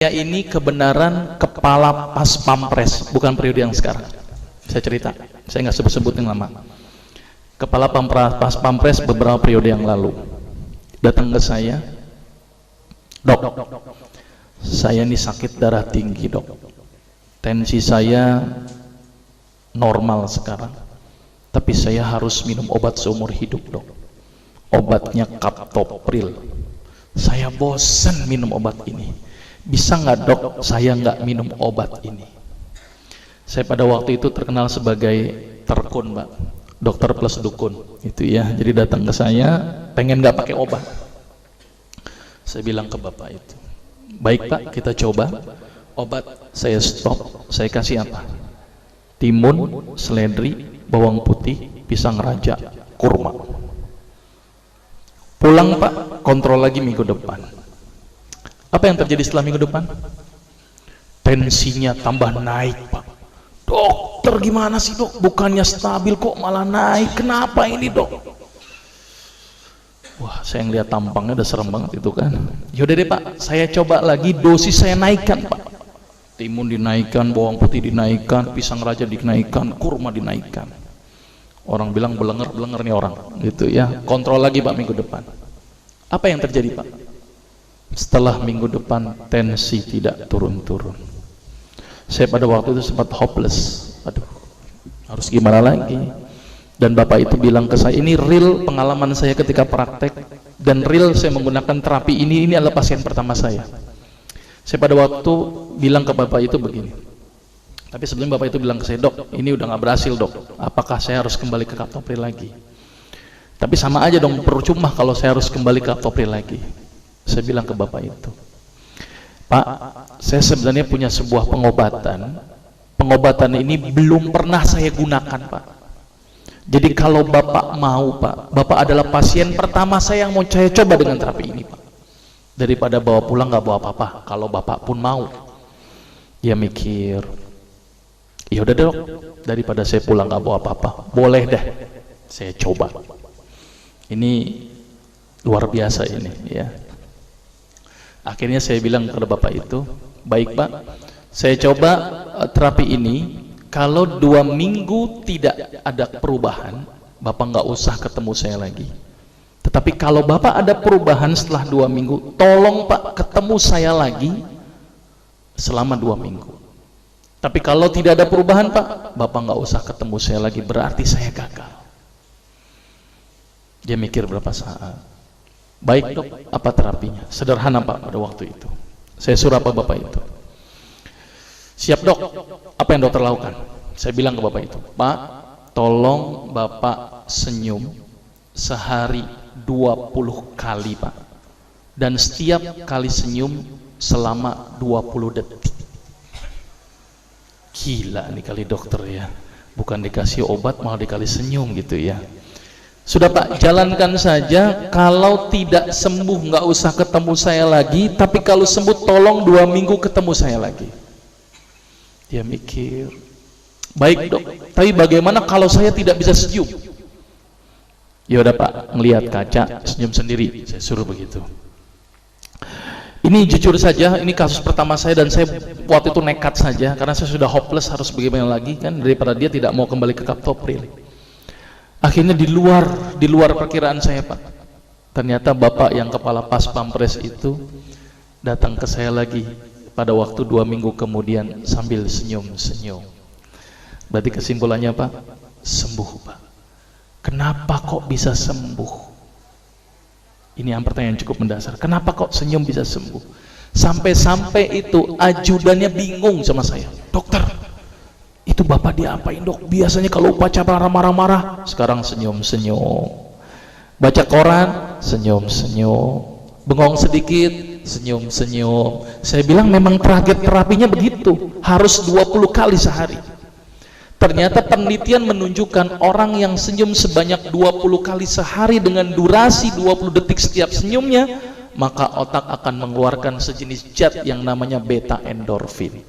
Saya ini kebenaran kepala pas pampres, bukan periode yang sekarang. Saya cerita, saya nggak sebut-sebutin nama. Kepala pas pampres beberapa periode yang lalu datang ke saya, dok, saya ini sakit darah tinggi dok, tensi saya normal sekarang, tapi saya harus minum obat seumur hidup dok. Obatnya kaptopril. Saya bosan minum obat ini. Bisa nggak dok saya nggak minum obat ini? Saya pada waktu itu terkenal sebagai terkun mbak, dokter plus dukun itu ya. Jadi datang ke saya pengen nggak pakai obat. Saya bilang ke bapak itu, baik pak, kita coba. Obat saya stop, saya kasih apa? Timun, seledri, bawang putih, pisang raja, kurma. Pulang pak, kontrol lagi minggu depan. Apa yang terjadi setelah minggu depan? Tensinya tambah naik pak. Dokter gimana sih dok? Bukannya stabil kok malah naik. Kenapa ini dok? Wah, saya ngeliat tampangnya udah serem banget itu kan. Yaudah deh pak, saya coba lagi, dosis saya naikkan pak. Timun dinaikkan, bawang putih dinaikkan, pisang raja dinaikkan, kurma dinaikkan. Orang bilang belenger nih orang gitu ya. Kontrol lagi pak minggu depan. Apa yang terjadi pak? Setelah minggu depan tensi tidak turun-turun. Saya pada waktu itu sempat hopeless. Aduh, harus gimana lagi? Dan bapak itu bilang ke saya, ini real pengalaman saya ketika praktek, dan real saya menggunakan terapi ini adalah pasien pertama saya. Saya pada waktu bilang ke bapak itu begini, tapi sebelum bapak itu bilang ke saya, dok ini udah nggak berhasil dok, apakah saya harus kembali ke kaptopril lagi? Tapi sama aja dong, percuma kalau saya harus kembali ke kaptopril lagi. Saya bilang ke bapak itu, pak, saya sebenarnya punya sebuah pengobatan ini belum pernah saya gunakan pak. Jadi kalau bapak mau pak, bapak adalah pasien pertama saya yang mau saya coba dengan terapi ini pak. Daripada bawa pulang nggak bawa apa-apa, kalau bapak pun mau. Dia mikir, ya udah dok, daripada saya pulang nggak bawa apa-apa, boleh deh saya coba. Ini luar biasa ini ya. Akhirnya saya bilang kepada bapak itu, baik pak, saya coba terapi ini. Kalau 2 minggu tidak ada perubahan, bapak nggak usah ketemu saya lagi. Tetapi kalau bapak ada perubahan setelah 2 minggu, tolong pak ketemu saya lagi selama 2 minggu. Tapi kalau tidak ada perubahan pak, bapak nggak usah ketemu saya lagi, berarti saya gagal. Dia mikir berapa saat. Baik dok, apa terapinya? Sederhana pak pada waktu itu. Saya suruh apa bapak itu? Siap dok, apa yang dokter lakukan? Saya bilang ke bapak itu, pak, tolong bapak senyum sehari 20 kali pak. Dan setiap kali senyum selama 20 detik. Gila nih kali dokter ya. Bukan dikasih obat malah dikali senyum gitu ya. Sudah pak, jalankan saja. Kalau tidak sembuh nggak usah ketemu saya lagi, tapi kalau sembuh tolong 2 minggu ketemu saya lagi. Dia mikir, baik dok, tapi bagaimana kalau saya tidak bisa senyum? Ya udah pak, ngelihat kaca senyum sendiri, saya suruh begitu. Ini jujur saja, ini kasus pertama saya, dan saya waktu itu nekat saja karena saya sudah hopeless, harus bagaimana lagi kan, daripada dia tidak mau kembali ke kaptopril. Akhirnya di luar perkiraan saya pak, ternyata bapak yang kepala pas pampres itu datang ke saya lagi pada waktu 2 minggu kemudian sambil senyum-senyum. Berarti kesimpulannya pak, sembuh pak. Kenapa kok bisa sembuh? Ini yang pertanyaan cukup mendasar. Kenapa kok senyum bisa sembuh? Sampai-sampai itu ajudannya bingung sama saya, dokter, itu bapak diapain dok? Biasanya kalau upacara marah-marah, sekarang senyum-senyum. Baca koran, senyum-senyum. Bengong sedikit, senyum-senyum. Saya bilang memang target terapinya begitu, harus 20 kali sehari. Ternyata penelitian menunjukkan orang yang senyum sebanyak 20 kali sehari dengan durasi 20 detik setiap senyumnya, maka otak akan mengeluarkan sejenis zat yang namanya beta endorfin.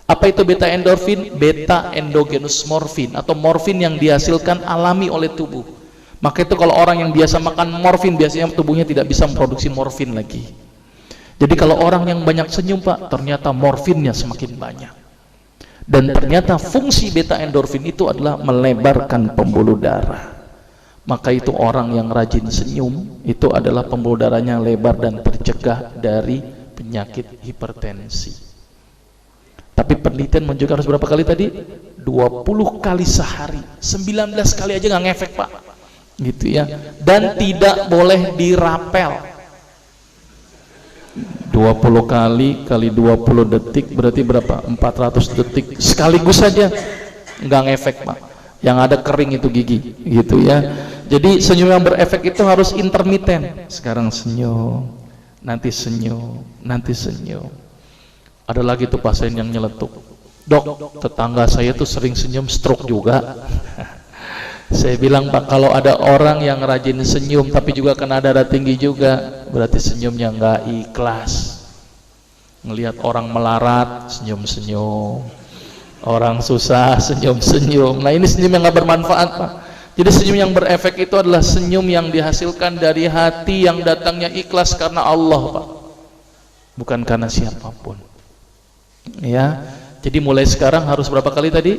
Apa itu beta endorfin? Beta endogenous morfin, atau morfin yang dihasilkan alami oleh tubuh. Maka itu kalau orang yang biasa makan morfin, biasanya tubuhnya tidak bisa memproduksi morfin lagi. Jadi kalau orang yang banyak senyum Pak, ternyata morfinnya semakin banyak. Dan ternyata fungsi beta endorfin itu adalah melebarkan pembuluh darah. Maka itu orang yang rajin senyum itu adalah pembuluh darahnya lebar dan tercegah dari penyakit hipertensi. Tapi penelitian menunjukkan harus berapa kali tadi? 20 kali sehari. 19 kali aja nggak ngefek Pak, gitu ya. Dan tidak boleh dirapel. 20 kali kali 20 detik berarti berapa? 400 detik sekaligus saja, nggak ngefek Pak. Yang ada kering itu gigi, gitu ya. Jadi senyum yang berefek itu harus intermiten. Sekarang senyum, nanti senyum, nanti senyum. Ada lagi tuh pasien yang nyeletuk, dok, tetangga saya tuh sering senyum stroke juga. Saya bilang Pak, kalau ada orang yang rajin senyum tapi juga kena darah tinggi juga, berarti senyumnya nggak ikhlas. Ngelihat orang melarat senyum-senyum, orang susah senyum-senyum. Nah ini senyum yang nggak bermanfaat Pak. Jadi senyum yang berefek itu adalah senyum yang dihasilkan dari hati yang datangnya ikhlas karena Allah Pak, bukan karena siapapun. Ya, jadi mulai sekarang harus berapa kali tadi?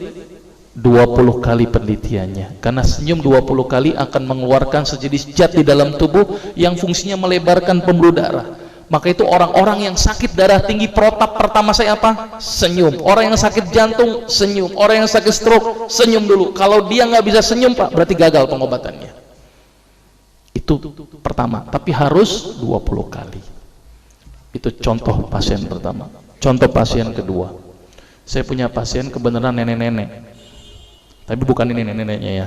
20 kali penelitiannya. Karena senyum 20 kali akan mengeluarkan sejenis zat di dalam tubuh yang fungsinya melebarkan pembuluh darah. Maka itu orang-orang yang sakit darah tinggi, protap pertama saya apa? Senyum. Orang yang sakit jantung, senyum. Orang yang sakit stroke, senyum dulu. Kalau dia nggak bisa senyum Pak, berarti gagal pengobatannya. Itu pertama, tapi harus 20 kali. Itu contoh pasien pertama. Contoh pasien kedua, saya punya pasien kebenaran nenek-nenek, tapi bukan ini nenek-neneknya ya,